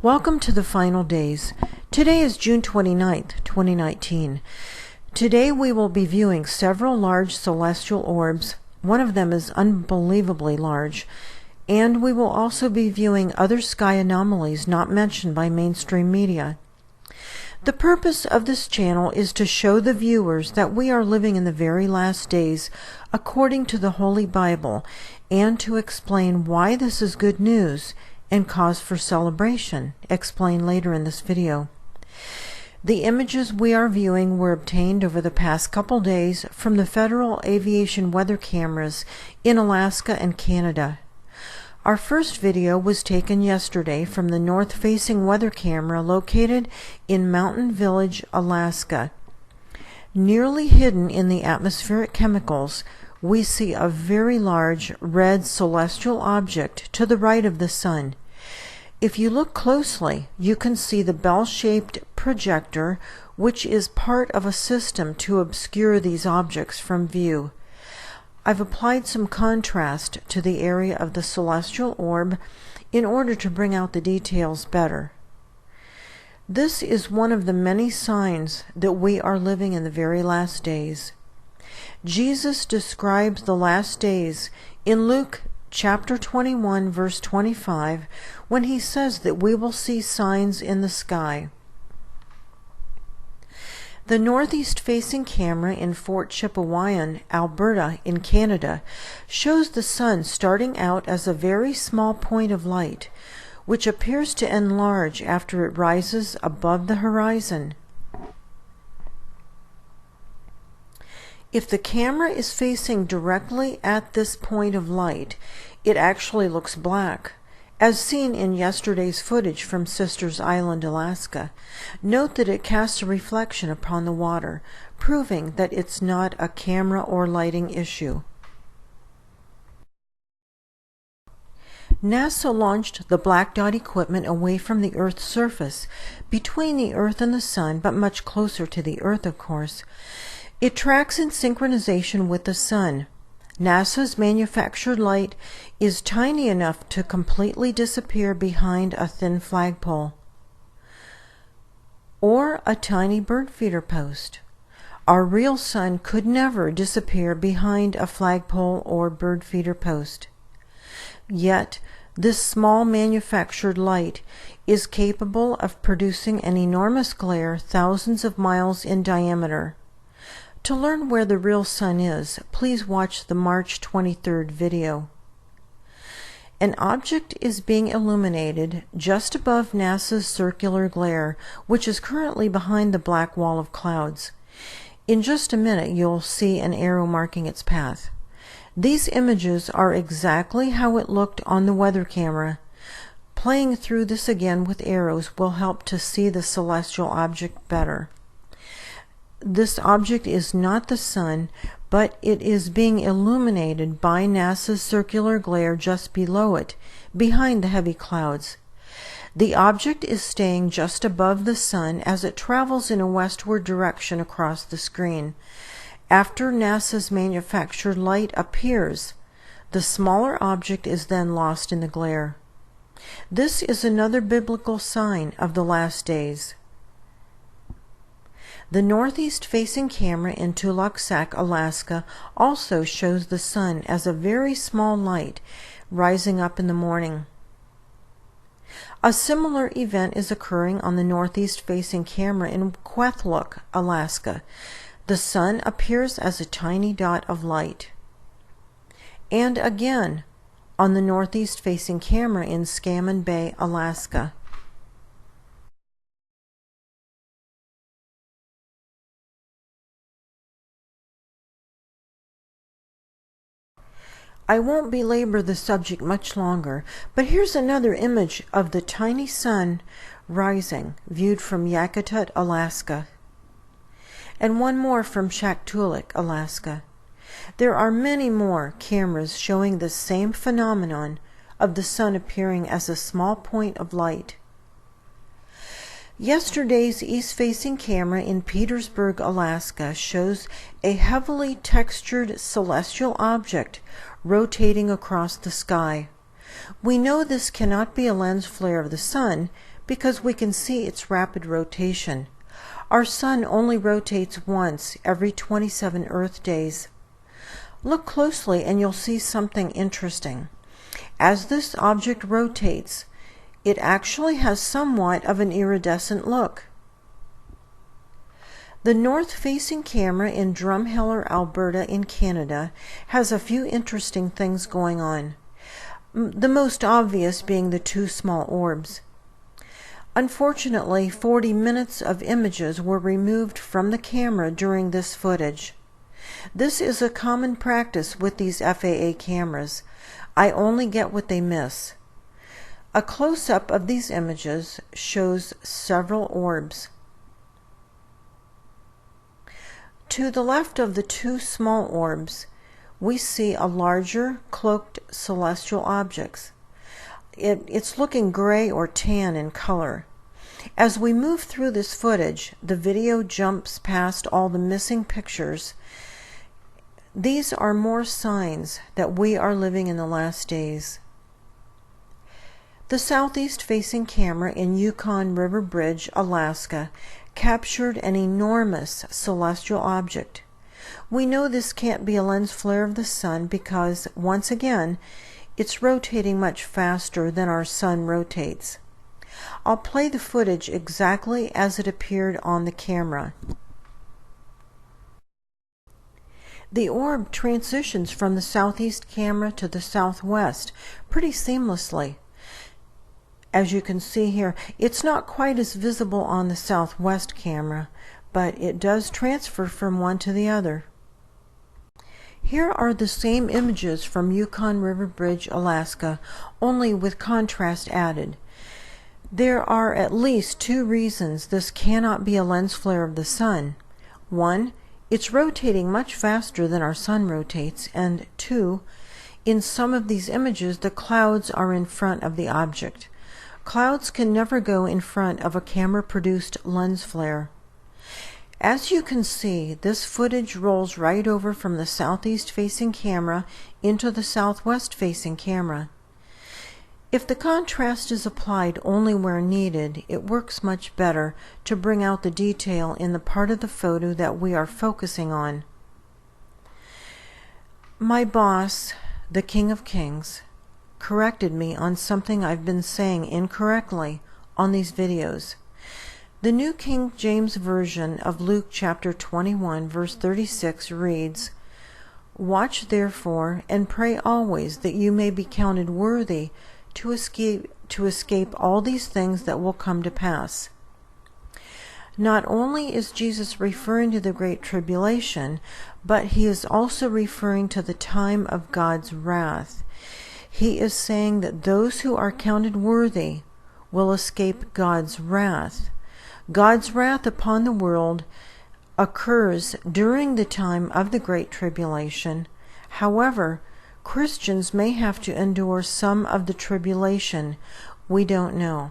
Welcome to the final days. Today is June 29th, 2019. Today we will be viewing several large celestial orbs. One of them is unbelievably large. And we will also be viewing other sky anomalies not mentioned by mainstream media. The purpose of this channel is to show the viewers that we are living in the very last days according to the Holy Bible, and to explain why this is good news and cause for celebration, explained later in this video. The images we are viewing were obtained over the past couple days from the Federal Aviation weather cameras in Alaska and Canada. Our first video was taken yesterday from the north-facing weather camera located in Mountain Village, Alaska. Nearly hidden in the atmospheric chemicals, we see a very large red celestial object to the right of the sun. If you look closely, you can see the bell-shaped projector, which is part of a system to obscure these objects from view. I've applied some contrast to the area of the celestial orb in order to bring out the details better. This is one of the many signs that we are living in the very last days. Jesus describes the last days in Luke chapter 21, verse 25, when he says that we will see signs in the sky. The northeast-facing camera in Fort Chipewyan, Alberta, in Canada, shows the sun starting out as a very small point of light, which appears to enlarge after it rises above the horizon. If the camera is facing directly at this point of light, it actually looks black, as seen in yesterday's footage from Sisters Island, Alaska. Note that it casts a reflection upon the water, proving that it's not a camera or lighting issue. NASA launched the Black Dot equipment away from the Earth's surface, between the Earth and the Sun, but much closer to the Earth, of course. It tracks in synchronization with the Sun. NASA's manufactured light is tiny enough to completely disappear behind a thin flagpole or a tiny bird feeder post. Our real sun could never disappear behind a flagpole or bird feeder post. Yet, this small manufactured light is capable of producing an enormous glare thousands of miles in diameter. To learn where the real sun is, please watch the March 23rd video. An object is being illuminated just above NASA's circular glare, which is currently behind the black wall of clouds. In just a minute, you'll see an arrow marking its path. These images are exactly how it looked on the weather camera. Playing through this again with arrows will help to see the celestial object better. This object is not the sun, but it is being illuminated by NASA's circular glare just below it, behind the heavy clouds. The object is staying just above the sun as it travels in a westward direction across the screen. After NASA's manufactured light appears, the smaller object is then lost in the glare. This is another biblical sign of the last days. The northeast-facing camera in Tulaksuk, Alaska, also shows the sun as a very small light rising up in the morning. A similar event is occurring on the northeast-facing camera in Kwethluk, Alaska. The sun appears as a tiny dot of light. And again, on the northeast-facing camera in Scammon Bay, Alaska. I won't belabor the subject much longer, but here's another image of the tiny sun rising, viewed from Yakutat, Alaska. And one more from Shaktoolik, Alaska. There are many more cameras showing the same phenomenon of the sun appearing as a small point of light. Yesterday's east-facing camera in Petersburg, Alaska shows a heavily textured celestial object rotating across the sky. We know this cannot be a lens flare of the sun because we can see its rapid rotation. Our sun only rotates once every 27 Earth days. Look closely and you'll see something interesting. As this object rotates, it actually has somewhat of an iridescent look. The north-facing camera in Drumheller, Alberta in Canada has a few interesting things going on, the most obvious being the two small orbs. Unfortunately, 40 minutes of images were removed from the camera during this footage. This is a common practice with these FAA cameras. I only get what they miss. A close-up of these images shows several orbs. To the left of the two small orbs, we see a larger, cloaked celestial object. It's looking gray or tan in color. As we move through this footage, the video jumps past all the missing pictures. These are more signs that we are living in the last days. The southeast-facing camera in Yukon River Bridge, Alaska, captured an enormous celestial object. We know this can't be a lens flare of the sun because, once again, it's rotating much faster than our sun rotates. I'll play the footage exactly as it appeared on the camera. The orb transitions from the southeast camera to the southwest pretty seamlessly. As you can see here, it's not quite as visible on the southwest camera, but it does transfer from one to the other. Here are the same images from Yukon River Bridge, Alaska, only with contrast added. There are at least two reasons this cannot be a lens flare of the sun. One, it's rotating much faster than our sun rotates, and two, in some of these images the clouds are in front of the object. Clouds can never go in front of a camera-produced lens flare. As you can see, this footage rolls right over from the southeast-facing camera into the southwest-facing camera. If the contrast is applied only where needed, it works much better to bring out the detail in the part of the photo that we are focusing on. My boss, the King of Kings, corrected me on something I've been saying incorrectly on these videos. The New King James Version of Luke chapter 21 verse 36 reads, "Watch therefore and pray always that you may be counted worthy to escape all these things that will come to pass." Not only is Jesus referring to the Great Tribulation, but he is also referring to the time of God's wrath. He is saying that those who are counted worthy will escape God's wrath. God's wrath upon the world occurs during the time of the Great Tribulation. However, Christians may have to endure some of the tribulation. We don't know,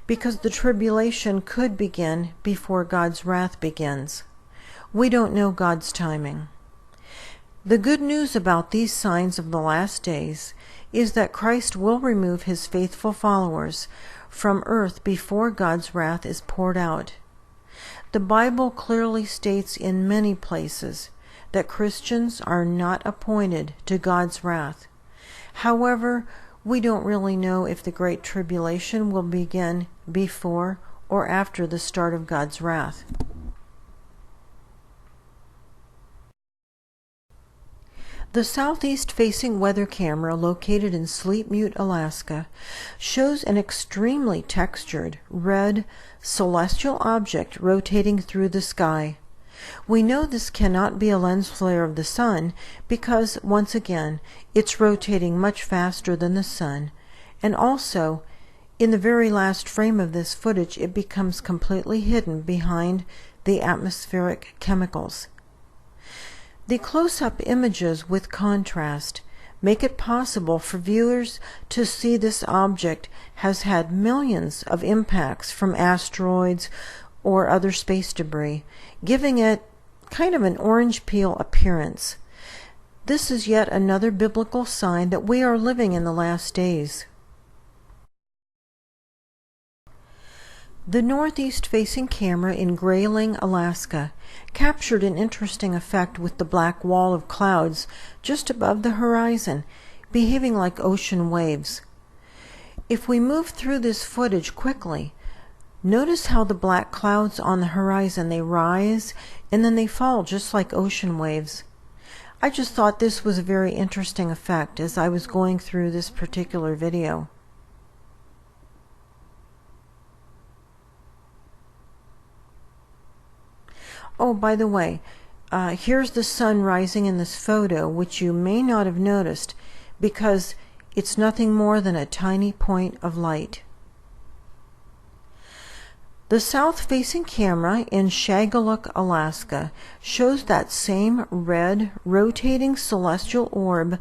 because the tribulation could begin before God's wrath begins. We don't know God's timing. The good news about these signs of the last days is that Christ will remove his faithful followers from earth before God's wrath is poured out. The Bible clearly states in many places that Christians are not appointed to God's wrath. However, we don't really know if the Great Tribulation will begin before or after the start of God's wrath. The southeast-facing weather camera located in Sleep Mute, Alaska, shows an extremely textured, red, celestial object rotating through the sky. We know this cannot be a lens flare of the sun because, once again, it's rotating much faster than the sun, and also, in the very last frame of this footage, it becomes completely hidden behind the atmospheric chemicals. The close-up images with contrast make it possible for viewers to see this object has had millions of impacts from asteroids or other space debris, giving it kind of an orange peel appearance. This is yet another biblical sign that we are living in the last days. The northeast-facing camera in Grayling, Alaska, captured an interesting effect with the black wall of clouds just above the horizon, behaving like ocean waves. If we move through this footage quickly, notice how the black clouds on the horizon, they rise and then they fall just like ocean waves. I just thought this was a very interesting effect as I was going through this particular video. Oh, by the way, here's the sun rising in this photo, which you may not have noticed because it's nothing more than a tiny point of light. The south-facing camera in Shagaluk, Alaska, shows that same red, rotating celestial orb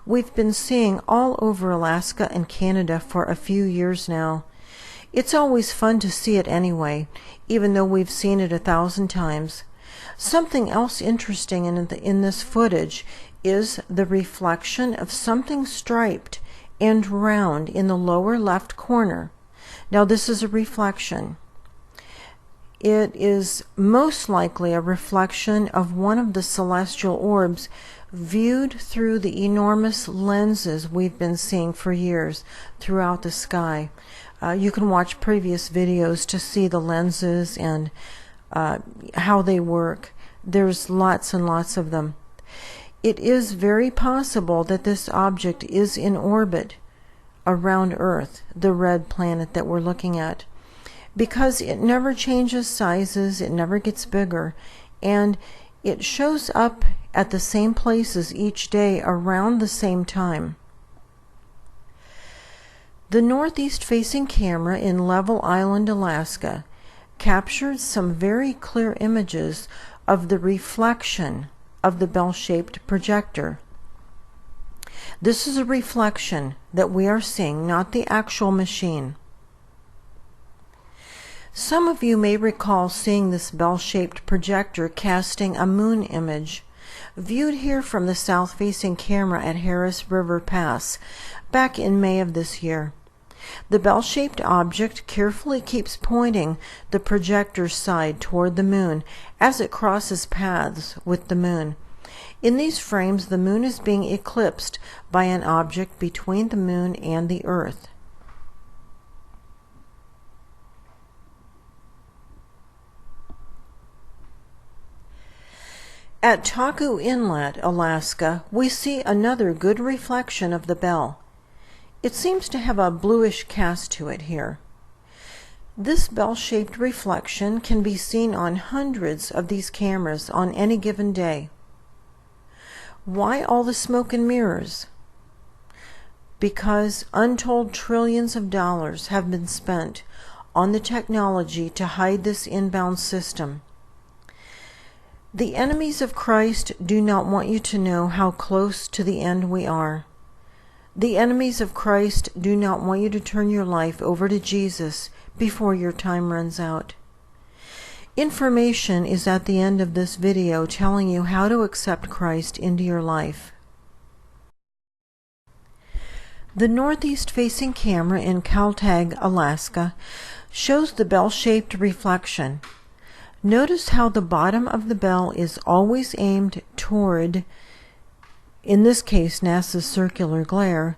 we've been seeing all over Alaska and Canada for a few years now. It's always fun to see it anyway, even though we've seen it 1,000 times. Something else interesting in this footage is the reflection of something striped and round in the lower left corner. Now this is a reflection. It is most likely a reflection of one of the celestial orbs viewed through the enormous lenses we've been seeing for years throughout the sky. You can watch previous videos to see the lenses and how they work. There's lots and lots of them. It is very possible that this object is in orbit around Earth, the red planet that we're looking at, because it never changes sizes, it never gets bigger, and it shows up at the same places each day around the same time. The northeast-facing camera in Level Island, Alaska, captured some very clear images of the reflection of the bell-shaped projector. This is a reflection that we are seeing, not the actual machine. Some of you may recall seeing this bell-shaped projector casting a moon image, viewed here from the south-facing camera at Harris River Pass, back in May of this year. The bell-shaped object carefully keeps pointing the projector's side toward the moon as it crosses paths with the moon. In these frames, the moon is being eclipsed by an object between the moon and the Earth. At Taku Inlet, Alaska, we see another good reflection of the bell. It seems to have a bluish cast to it here. This bell-shaped reflection can be seen on hundreds of these cameras on any given day. Why all the smoke and mirrors? Because untold trillions of dollars have been spent on the technology to hide this inbound system. The enemies of Christ do not want you to know how close to the end we are. The enemies of Christ do not want you to turn your life over to Jesus before your time runs out. Information is at the end of this video telling you how to accept Christ into your life. The northeast-facing camera in Kaltag, Alaska, shows the bell-shaped reflection. Notice how the bottom of the bell is always aimed toward, in this case, NASA's circular glare,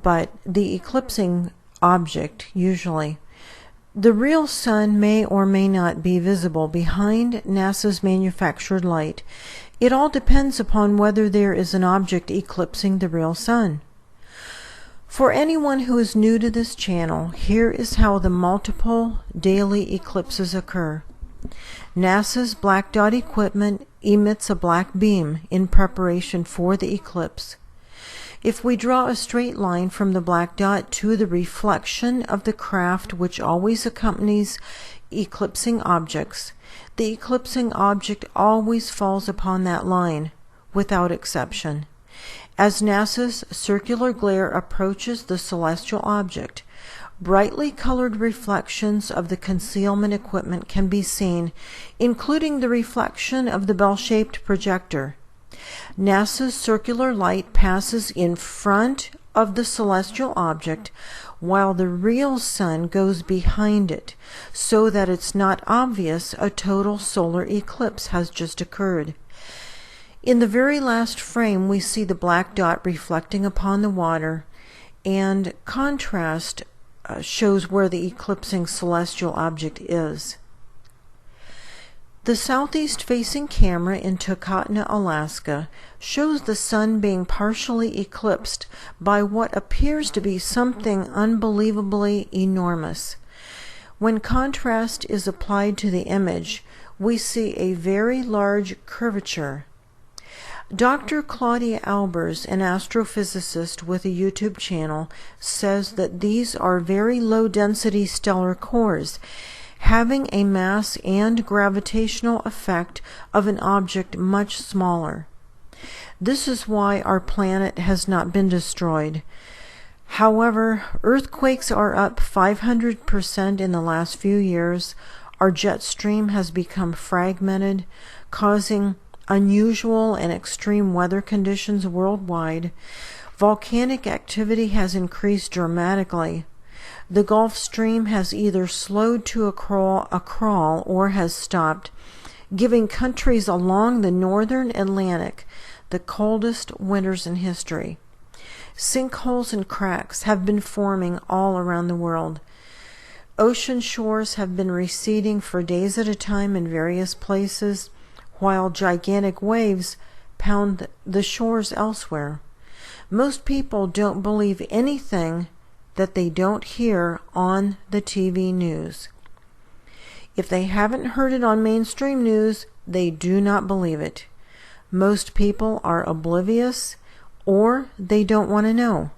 but the eclipsing object usually. The real sun may or may not be visible behind NASA's manufactured light. It all depends upon whether there is an object eclipsing the real sun. For anyone who is new to this channel, here is how the multiple daily eclipses occur. NASA's black dot equipment emits a black beam in preparation for the eclipse. If we draw a straight line from the black dot to the reflection of the craft which always accompanies eclipsing objects, the eclipsing object always falls upon that line, without exception. As NASA's circular glare approaches the celestial object, brightly colored reflections of the concealment equipment can be seen, including the reflection of the bell-shaped projector. NASA's circular light passes in front of the celestial object, while the real sun goes behind it, so that it's not obvious a total solar eclipse has just occurred. In the very last frame, we see the black dot reflecting upon the water, and contrast shows where the eclipsing celestial object is. The southeast-facing camera in Tectonic, Alaska, shows the sun being partially eclipsed by what appears to be something unbelievably enormous. When contrast is applied to the image, we see a very large curvature. Dr. Claudia Albers, an astrophysicist with a YouTube channel, says that these are very low-density stellar cores, having a mass and gravitational effect of an object much smaller. This is why our planet has not been destroyed. However, earthquakes are up 500% in the last few years. Our jet stream has become fragmented, causing unusual and extreme weather conditions worldwide. Volcanic activity has increased dramatically. The Gulf Stream has either slowed to a crawl or has stopped, giving countries along the northern Atlantic the coldest winters in history. Sinkholes and cracks have been forming all around the world. Ocean shores have been receding for days at a time in various places, while gigantic waves pound the shores elsewhere. Most people don't believe anything that they don't hear on the TV news. If they haven't heard it on mainstream news, they do not believe it. Most people are oblivious, or they don't want to know.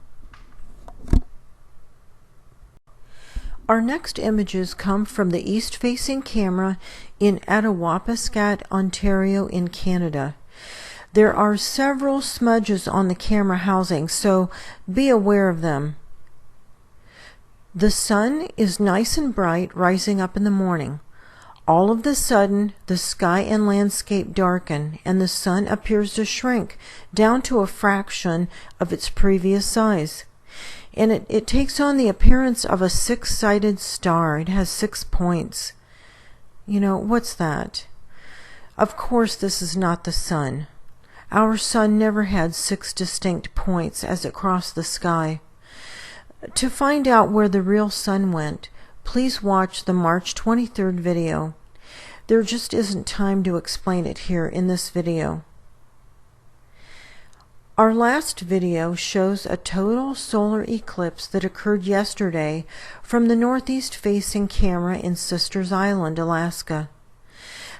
Our next images come from the east-facing camera in Attawapiskat, Ontario in Canada. There are several smudges on the camera housing, so be aware of them. The sun is nice and bright, rising up in the morning. All of a sudden, the sky and landscape darken, and the sun appears to shrink down to a fraction of its previous size. And it takes on the appearance of a six-sided star. It has 6 points. You know, what's that? Of course, this is not the sun. Our sun never had 6 distinct points as it crossed the sky. To find out where the real sun went, please watch the March 23rd video. There just isn't time to explain it here in this video. Our last video shows a total solar eclipse that occurred yesterday from the northeast-facing camera in Sisters Island, Alaska.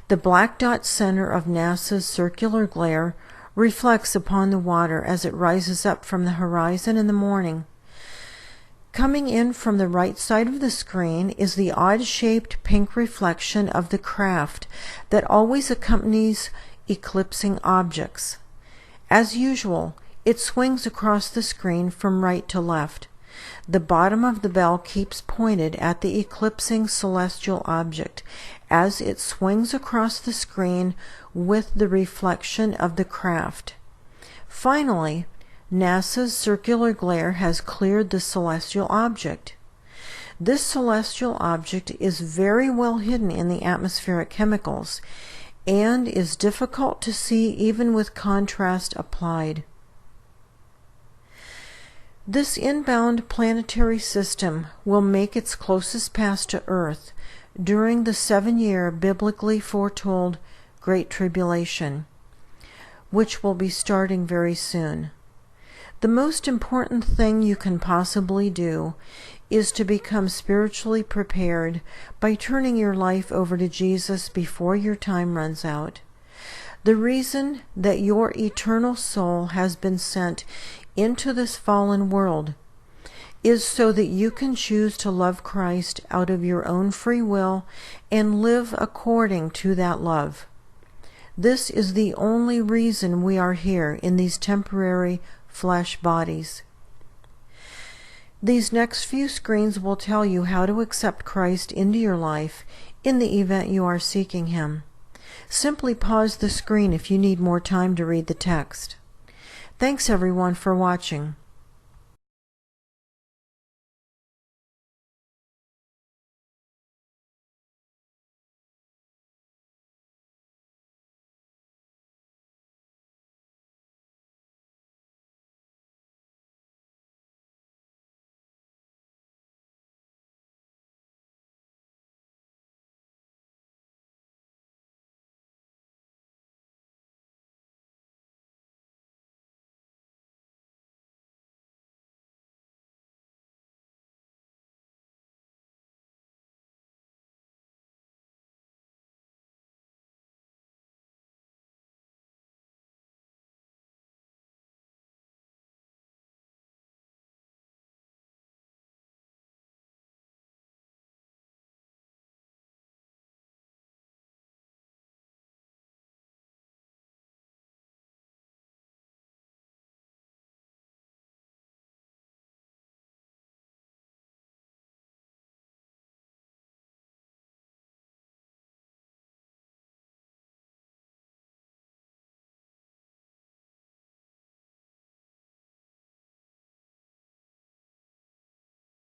The black dot center of NASA's circular glare reflects upon the water as it rises up from the horizon in the morning. Coming in from the right side of the screen is the odd-shaped pink reflection of the craft that always accompanies eclipsing objects. As usual, it swings across the screen from right to left. The bottom of the bell keeps pointed at the eclipsing celestial object as it swings across the screen with the reflection of the craft. Finally, NASA's circular glare has cleared the celestial object. This celestial object is very well hidden in the atmospheric chemicals and is difficult to see even with contrast applied. This inbound planetary system will make its closest pass to Earth during the 7-year biblically foretold Great Tribulation, which will be starting very soon. The most important thing you can possibly do is to become spiritually prepared by turning your life over to Jesus before your time runs out. The reason that your eternal soul has been sent into this fallen world is so that you can choose to love Christ out of your own free will and live according to that love. This is the only reason we are here in these temporary flesh bodies. These next few screens will tell you how to accept Christ into your life in the event you are seeking Him. Simply pause the screen if you need more time to read the text. Thanks everyone for watching.